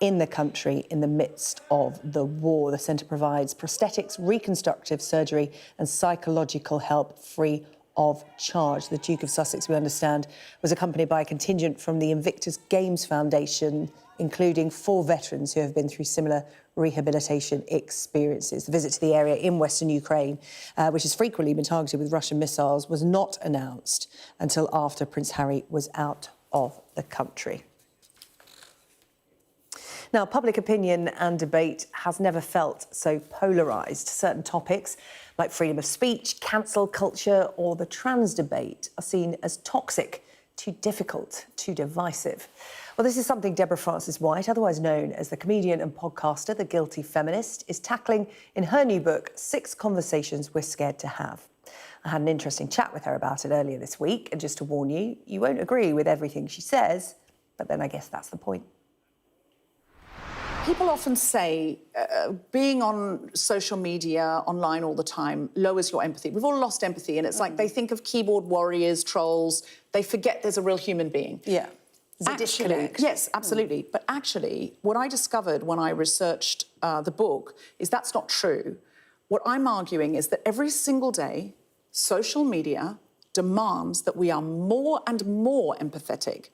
A: in the country in the midst of the war. The centre provides prosthetics, reconstructive surgery and psychological help free of charge. The Duke of Sussex, we understand, was accompanied by a contingent from the Invictus Games Foundation, including 4 veterans who have been through similar rehabilitation experiences. The visit to the area in western Ukraine, which has frequently been targeted with Russian missiles, was not announced until after Prince Harry was out of the country. Now, public opinion and debate has never felt so polarised. Certain topics, like freedom of speech, cancel culture or the trans debate, are seen as toxic, too difficult, too divisive. Well, this is something Deborah Frances-White, otherwise known as the comedian and podcaster, The Guilty Feminist, is tackling in her new book, 6 Conversations We're Scared to Have. I had an interesting chat with her about it earlier this week, and just to warn you, you won't agree with everything she says, but then I guess that's the point.
D: People often say being on social media, online all the time, lowers your empathy. We've all lost empathy, and it's like they think of keyboard warriors, trolls. They forget there's a real human being.
A: Yeah. There's a
D: Actually,
A: disconnect.
D: yes, absolutely. But actually, what I discovered when I researched the book is that's not true. What I'm arguing is that every single day, social media demands that we are more and more empathetic,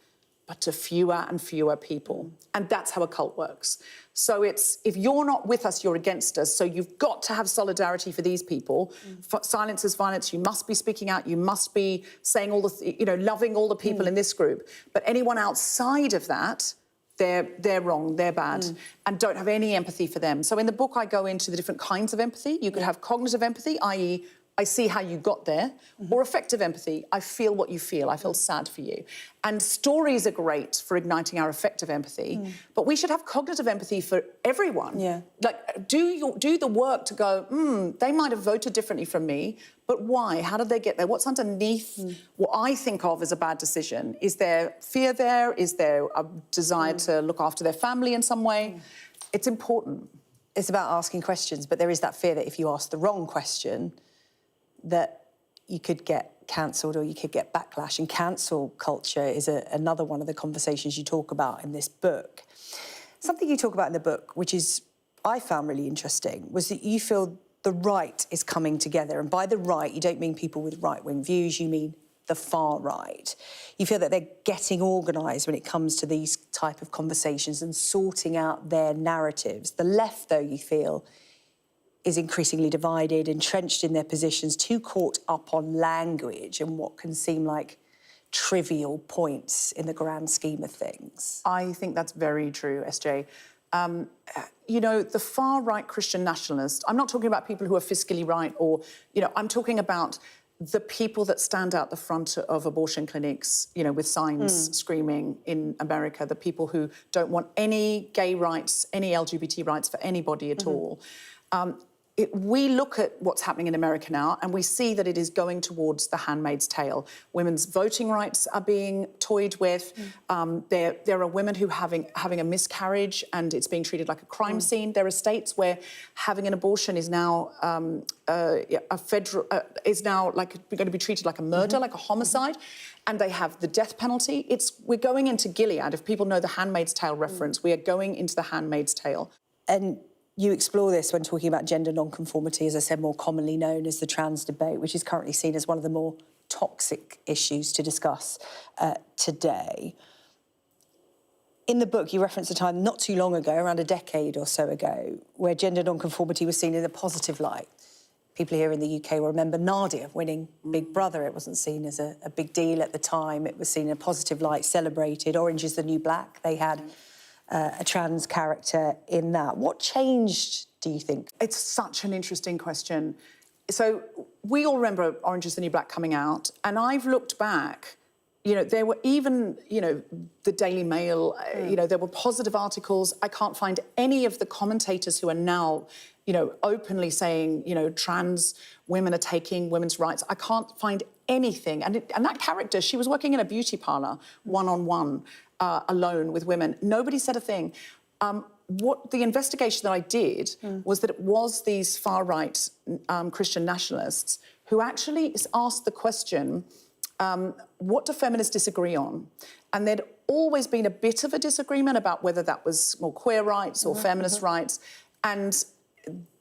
D: but to fewer and fewer people. And that's how a cult works. So it's, if you're not with us, you're against us. So you've got to have solidarity for these people. Silence is violence. You must be speaking out. You must be saying all the, loving all the people in this group. But anyone outside of that, they're wrong, they're bad, and don't have any empathy for them. So in the book, I go into the different kinds of empathy. You could have cognitive empathy, i.e., I see how you got there, or affective empathy, I feel what you feel, I feel sad for you. And stories are great for igniting our affective empathy, but we should have cognitive empathy for everyone.
A: Yeah.
D: Like, do the work to go, they might have voted differently from me, but why? How did they get there? What's underneath what I think of as a bad decision? Is there fear there? Is there a desire to look after their family in some way? It's important.
A: It's about asking questions, but there is that fear that if you ask the wrong question, that you could get cancelled or you could get backlash. And cancel culture is another one of the conversations you talk about in this book. Something you talk about in the book, which is I found really interesting, was that you feel the right is coming together. And by the right, you don't mean people with right-wing views, you mean the far right. You feel that they're getting organised when it comes to these type of conversations and sorting out their narratives. The left, though, you feel, is increasingly divided, entrenched in their positions, too caught up on language and what can seem like trivial points in the grand scheme of things.
D: I think that's very true, SJ. The far-right Christian nationalists, I'm not talking about people who are fiscally right or, I'm talking about the people that stand out the front of abortion clinics, with signs screaming in America, the people who don't want any gay rights, any LGBT rights for anybody at all. We look at what's happening in America now and we see that it is going towards the Handmaid's Tale. Women's voting rights are being toyed with. There are women who having a miscarriage and it's being treated like a crime scene. There are states where having an abortion is now is now going to be treated like a murder, like a homicide. And they have the death penalty. We're going into Gilead. If people know the Handmaid's Tale reference, we are going into the Handmaid's Tale.
A: And you explore this when talking about gender nonconformity, as I said, more commonly known as the trans debate, which is currently seen as one of the more toxic issues to discuss today. In the book, you reference a time not too long ago, around a decade or so ago, where gender nonconformity was seen in a positive light. People here in the UK will remember Nadia winning Big Brother. It wasn't seen as a big deal at the time. It was seen in a positive light, celebrated. Orange is the New Black. They had a trans character in that. What changed, do you think?
D: It's such an interesting question. So we all remember Orange is the New Black coming out, and I've looked back, there were even, the Daily Mail, there were positive articles. I can't find any of the commentators who are now, openly saying, trans women are taking women's rights. I can't find anything. And that character, she was working in a beauty parlour, one-on-one, alone with women. Nobody said a thing. What the investigation that I did was that it was these far-right Christian nationalists who actually asked the question, what do feminists disagree on? And there'd always been a bit of a disagreement about whether that was more queer rights or feminist rights. And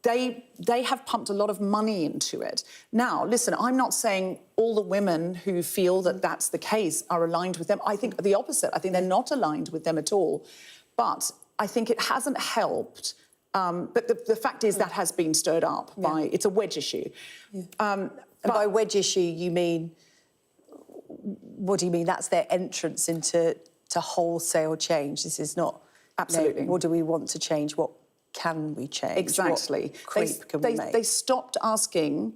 D: they have pumped a lot of money into it. Now, listen, I'm not saying all the women who feel that that's the case are aligned with them. I think the opposite. I think they're not aligned with them at all. But I think it hasn't helped. But the fact is that has been stirred up by... It's a wedge issue.
A: And by wedge issue, you mean... What do you mean? That's their entrance into wholesale change. This is not...
D: Absolutely.
A: What do we want to change? What can we change?
D: Exactly.
A: What creep can we make?
D: They stopped asking,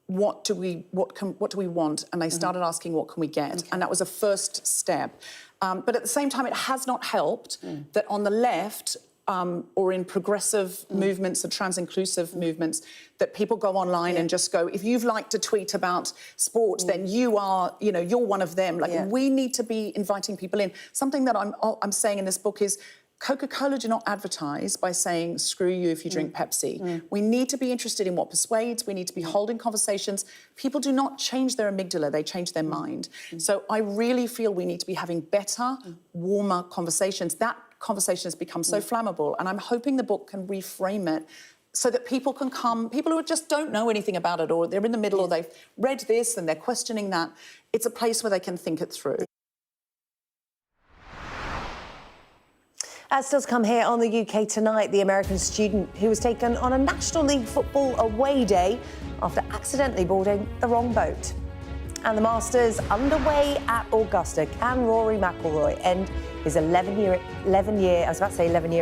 D: what do we want? And they started asking, what can we get? And that was a first step. But at the same time, it has not helped that on the left, or in progressive movements, or trans-inclusive movements, that people go online and just go, if you've liked a tweet about sport, then you are, you're one of them. We need to be inviting people in. Something that I'm saying in this book is, Coca-Cola do not advertise by saying, screw you if you drink Pepsi. We need to be interested in what persuades. We need to be holding conversations. People do not change their amygdala, they change their mind. So I really feel we need to be having better, warmer conversations. That conversation has become so flammable, and I'm hoping the book can reframe it so that people can come, people who just don't know anything about it, or they're in the middle, or they've read this and they're questioning that. It's a place where they can think it through.
A: Still to come here on the UK Tonight, the American student who was taken on a National League football away day after accidentally boarding the wrong boat. And the Masters underway at Augusta. Can Rory McIlroy end his 11-year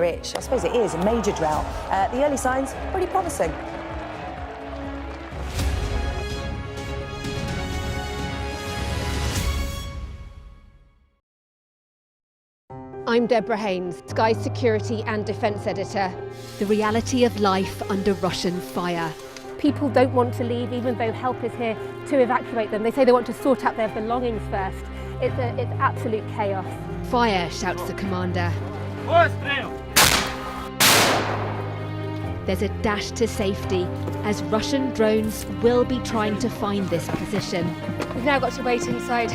A: itch? I suppose it is, a major drought. The early signs, pretty promising.
U: I'm Deborah Haynes, Sky Security and Defence Editor.
E: The reality of life under Russian fire.
U: People don't want to leave, even though help is here to evacuate them. They say they want to sort out their belongings first. It's absolute chaos.
E: Fire, shouts the commander. There's a dash to safety as Russian drones will be trying to find this position.
U: We've now got to wait inside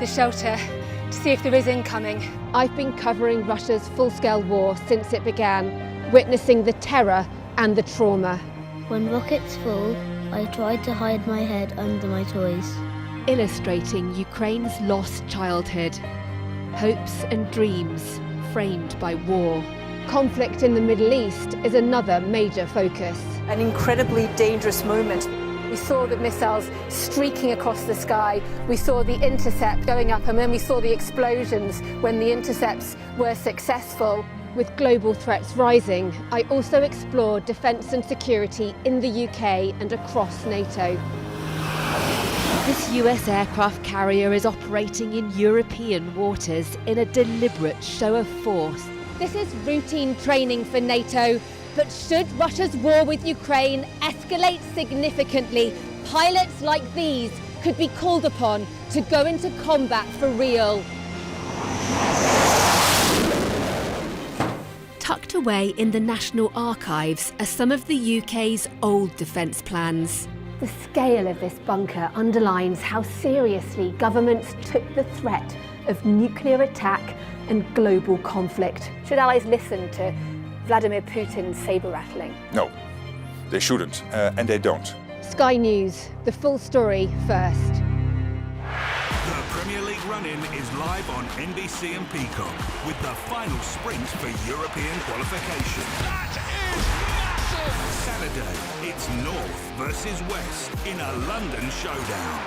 U: the shelter to see if there is incoming. I've been covering Russia's full-scale war since it began, witnessing the terror and the trauma.
F: When rockets fall, I try to hide my head under my toys.
E: Illustrating Ukraine's lost childhood, hopes and dreams framed by war.
U: Conflict in the Middle East is another major focus.
G: An incredibly dangerous moment.
U: We saw the missiles streaking across the sky. We saw the intercept going up, and then we saw the explosions when the intercepts were successful. With global threats rising, I also explored defence and security in the UK and across NATO.
E: This US aircraft carrier is operating in European waters in a deliberate show of force.
U: This is routine training for NATO. But should Russia's war with Ukraine escalate significantly, pilots like these could be called upon to go into combat for real.
E: Tucked away in the National Archives are some of the UK's old defence plans.
U: The scale of this bunker underlines how seriously governments took the threat of nuclear attack and global conflict. Should allies listen to Vladimir Putin's sabre-rattling?
H: No, they shouldn't, and they don't.
U: Sky News, the full story first.
K: The Premier League run-in is live on NBC and Peacock with the final sprint for European qualification. That is massive! Saturday, it's North versus West in a London showdown.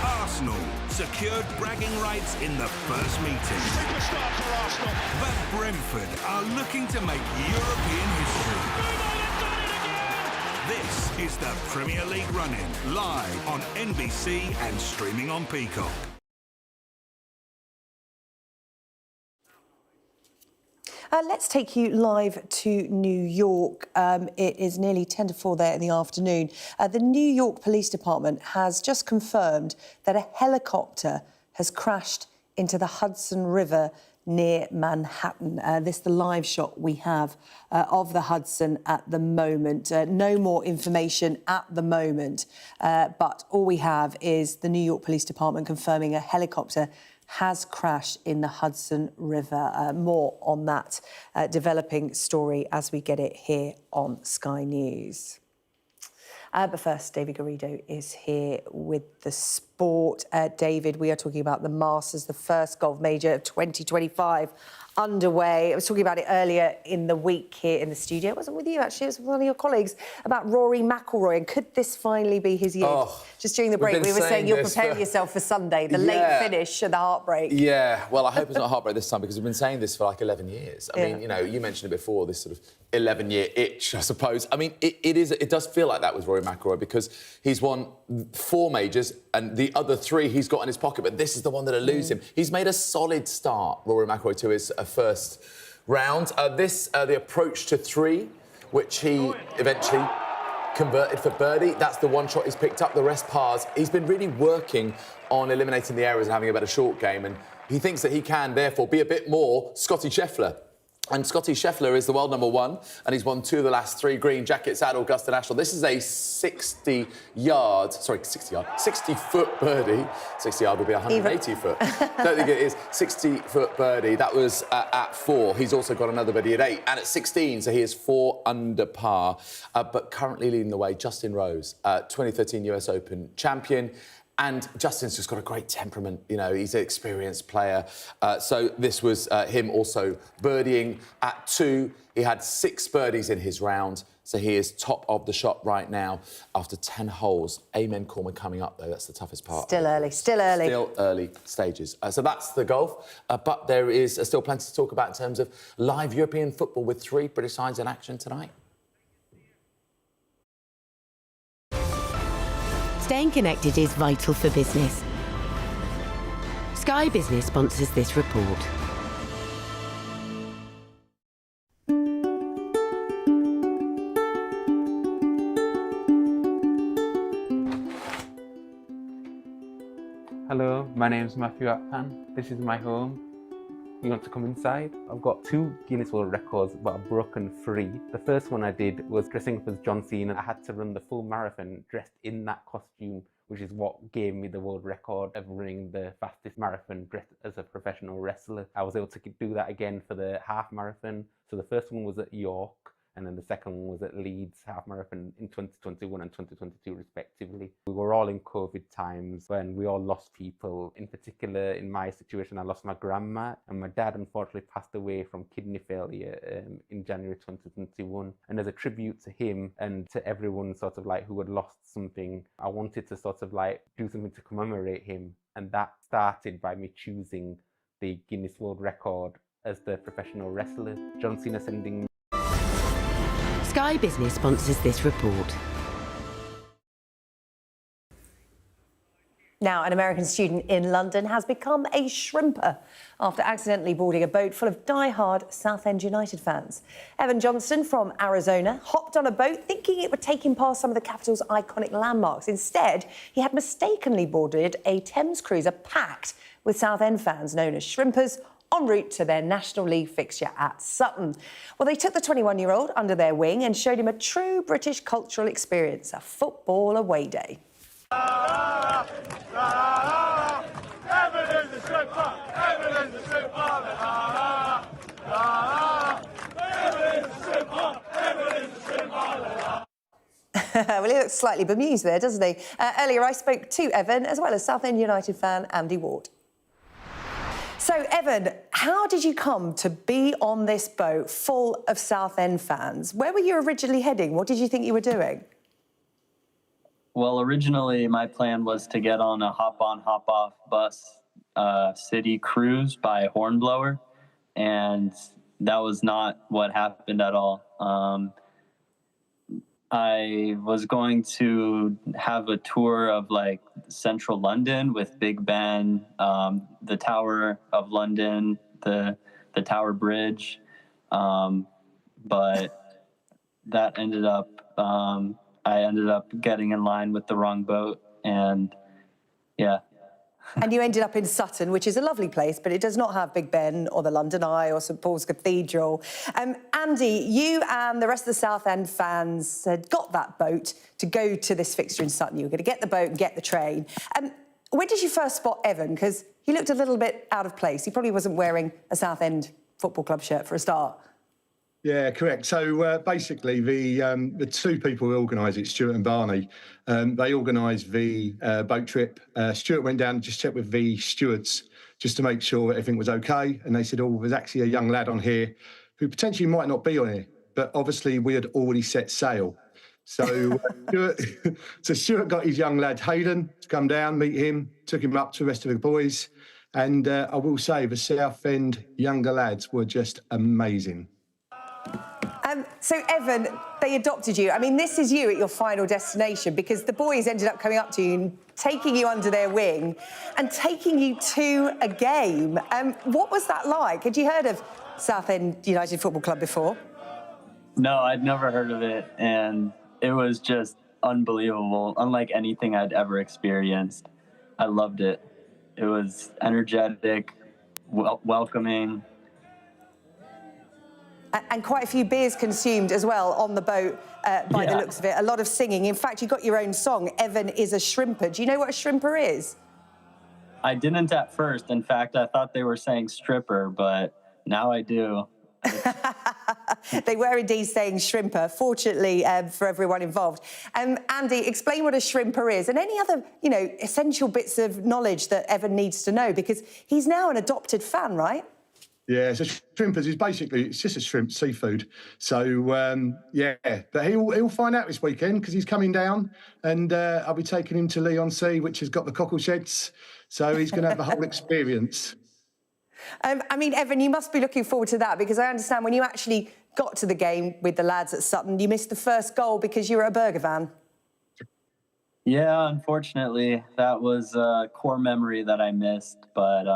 K: Arsenal secured bragging rights in the first meeting. Superstar for Arsenal. But Brentford are looking to make European history. This is the Premier League run-in, live on NBC and streaming on Peacock.
A: Let's take you live to New York. It is nearly 10 to 4 there in the afternoon. The New York Police Department has just confirmed that a helicopter has crashed into the Hudson River near Manhattan. This is the live shot we have of the Hudson at the moment. No more information at the moment, but all we have is the New York Police Department confirming a helicopter has crashed in the Hudson River. More on that developing story as we get it here on Sky News. But first, David Garrido is here with the sport. David, we are talking about the Masters, the first golf major of 2025 underway. I was talking about it earlier in the week here in the studio. It wasn't with you, actually. It was with one of your colleagues about Rory McIlroy. And could this finally be his year? Just during the break, we were saying you're preparing yourself for Sunday, the late finish and the heartbreak.
X: Yeah, well, I hope it's not heartbreak this time because we've been saying this for like 11 years. I mean, you know, you mentioned it before, this sort of 11-year itch, I suppose. I mean, it does feel like that with Rory McIlroy because he's won 4 majors and the other 3 he's got in his pocket, but this is the one that'll lose him. He's made a solid start, Rory McIlroy, to his first round. The approach to 3, which he eventually converted for birdie. That's the one shot he's picked up, the rest pars. He's been really working on eliminating the errors and having a better short game, and he thinks that he can, therefore, be a bit more Scotty Scheffler And Scotty Scheffler is the world #1, and he's won 2 of the last 3 green jackets at Augusta National. This is a 60-foot birdie. 60 yard would be 180 foot. Don't think it is. 60-foot birdie. That was at 4. He's also got another birdie at 8 and at 16, so he is 4 under par. But currently leading the way, Justin Rose, 2013 US Open champion. And Justin's just got a great temperament, you know, he's an experienced player. So this was him also birdieing at 2. He had 6 birdies in his round, so he is top of the shop right now after 10 holes. Amen Corman coming up, though, that's the toughest part.
A: Still early, still early.
X: Still early stages. So that's the golf, but there is still plenty to talk about in terms of live European football with 3 British sides in action tonight.
I: Staying connected is vital for business. Sky Business sponsors this report.
J: Hello, my name is Matthew Atpan. This is my home. You want to come inside? I've got 2 Guinness World Records, but I've broken 3. The first one I did was dressing up as John Cena. I had to run the full marathon dressed in that costume, which is what gave me the world record of running the fastest marathon dressed as a professional wrestler. I was able to do that again for the half marathon. So the first one was at York, and then the second one was at Leeds half marathon in 2021 and 2022 respectively. We were all in COVID times when we all lost people. In particular, in my situation, I lost my grandma, and my dad unfortunately passed away from kidney failure in January 2021. And as a tribute to him and to everyone sort of like who had lost something, I wanted to sort of like do something to commemorate him. And that started by me choosing the Guinness World Record as the professional wrestler. John Cena sending me.
I: Sky Business sponsors this report.
A: Now, an American student in London has become a shrimper after accidentally boarding a boat full of die-hard Southend United fans. Evan Johnston from Arizona hopped on a boat thinking it would take him past some of the capital's iconic landmarks. Instead, he had mistakenly boarded a Thames cruiser packed with Southend fans known as shrimpers, en route to their National League fixture at Sutton. Well, they took the 21-year-old under their wing and showed him a true British cultural experience, a football away day. Well, he looks slightly bemused there, doesn't he? Earlier, I spoke to Evan, as well as Southend United fan Andy Ward. So, Evan, how did you come to be on this boat full of Southend fans? Where were you originally heading? What did you think you were doing?
L: Well, originally my plan was to get on a hop-on, hop-off bus city cruise by Hornblower, and that was not what happened at all. I was going to have a tour of like central London with Big Ben, the Tower of London, the Tower Bridge, but that ended up, I ended up getting in line with the wrong boat, and yeah.
A: And you ended up in Sutton, which is a lovely place, but it does not have Big Ben or the London Eye or St Paul's Cathedral. Andy, you and the rest of the Southend fans had got that boat to go to this fixture in Sutton. You were going to get the boat and get the train. When did you first spot Evan? Because he looked a little bit out of place. He probably wasn't wearing a Southend Football Club shirt for a start.
M: Yeah, correct. So basically, the 2 people who organised it, Stuart and Barney, they organised the boat trip. Stuart went down and just checked with the stewards just to make sure everything was okay. And they said, oh, there's actually a young lad on here who potentially might not be on here. But obviously, we had already set sail. So, Stuart got his young lad, Hayden, to come down, meet him, took him up to the rest of the boys. And I will say, the Southend younger lads were just amazing.
A: So, Evan, they adopted you. I mean, this is you at your final destination because the boys ended up coming up to you and taking you under their wing and taking you to a game. What was that like? Had you heard of Southend United Football Club before?
L: No, I'd never heard of it, and it was just unbelievable, unlike anything I'd ever experienced. I loved it. It was energetic, welcoming.
A: And quite a few beers consumed as well on the boat, by the looks of it. A lot of singing. In fact, you got your own song, Evan is a Shrimper. Do you know what a shrimper is?
L: I didn't at first. In fact, I thought they were saying stripper, but now I do.
A: They were indeed saying shrimper, fortunately for everyone involved. Andy, explain what a shrimper is and any other, you know, essential bits of knowledge that Evan needs to know, because he's now an adopted fan, right?
M: Yeah, so shrimpers is basically, it's just a shrimp seafood. So, yeah, but he'll find out this weekend because he's coming down, and I'll be taking him to Leon Sea, which has got the cockle sheds. So he's going to have the whole experience.
A: I mean, Evan, you must be looking forward to that, because I understand when you actually got to the game with the lads at Sutton, you missed the first goal because you were at a burger van.
L: Yeah, unfortunately, that was a core memory that I missed, but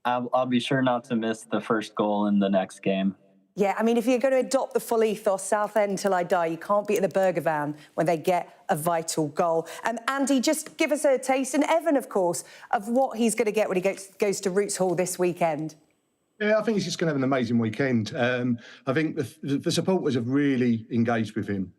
L: I'll be sure not to miss the first goal in the next game.
A: Yeah, I mean, if you're going to adopt the full ethos, Southend till I die, you can't be at the burger van when they get a vital goal. Andy, just give us a taste, and Evan, of course, of what he's going to get when he goes to Roots Hall this weekend.
M: Yeah, I think he's just going to have an amazing weekend. I think the supporters have really engaged with him.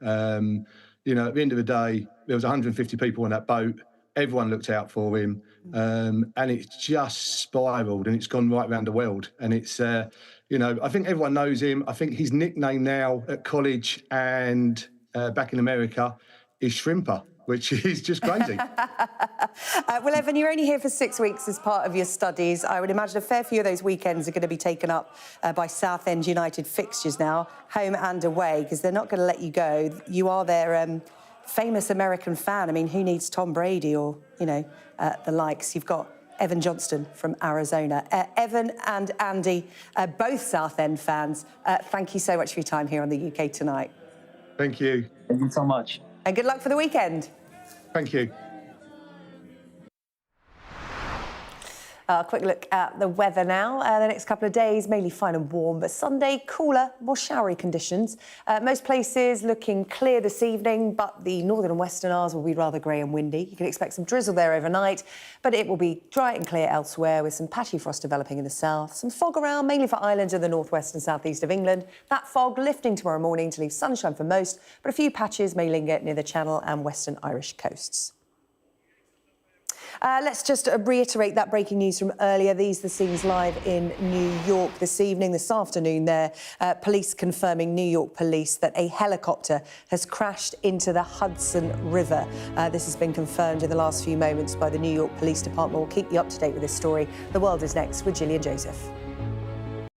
M: You know, at the end of the day, there was 150 people on that boat. Everyone looked out for him, and it's just spiralled, and it's gone right around the world. And it's, you know, I think everyone knows him. I think his nickname now at college and back in America is Shrimper, which is just crazy.
A: Well, Evan, you're only here for 6 weeks as part of your studies. I would imagine a fair few of those weekends are going to be taken up by Southend United fixtures now, home and away, because they're not going to let you go. You are their famous American fan. I mean, who needs Tom Brady or, you know, the likes? You've got Evan Johnston from Arizona. Evan and Andy, both Southend fans, thank you so much for your time here on the UK Tonight.
M: Thank you.
L: Thank you so much.
A: And good luck for the weekend.
M: Thank you.
A: A quick look at the weather now. The next couple of days, mainly fine and warm, but Sunday, cooler, more showery conditions. Most places looking clear this evening, but the northern and western Isles will be rather grey and windy. You can expect some drizzle there overnight, but it will be dry and clear elsewhere, with some patchy frost developing in the south. Some fog around, mainly for islands in the northwest and southeast of England. That fog lifting tomorrow morning to leave sunshine for most, but a few patches may linger near the Channel and western Irish coasts. Let's just reiterate that breaking news from earlier. These are the scenes live in New York this evening, this afternoon there. Police confirming, New York police, that a helicopter has crashed into the Hudson River. This has been confirmed in the last few moments by the New York Police Department. We'll keep you up to date with this story. The World is next with Gillian Joseph.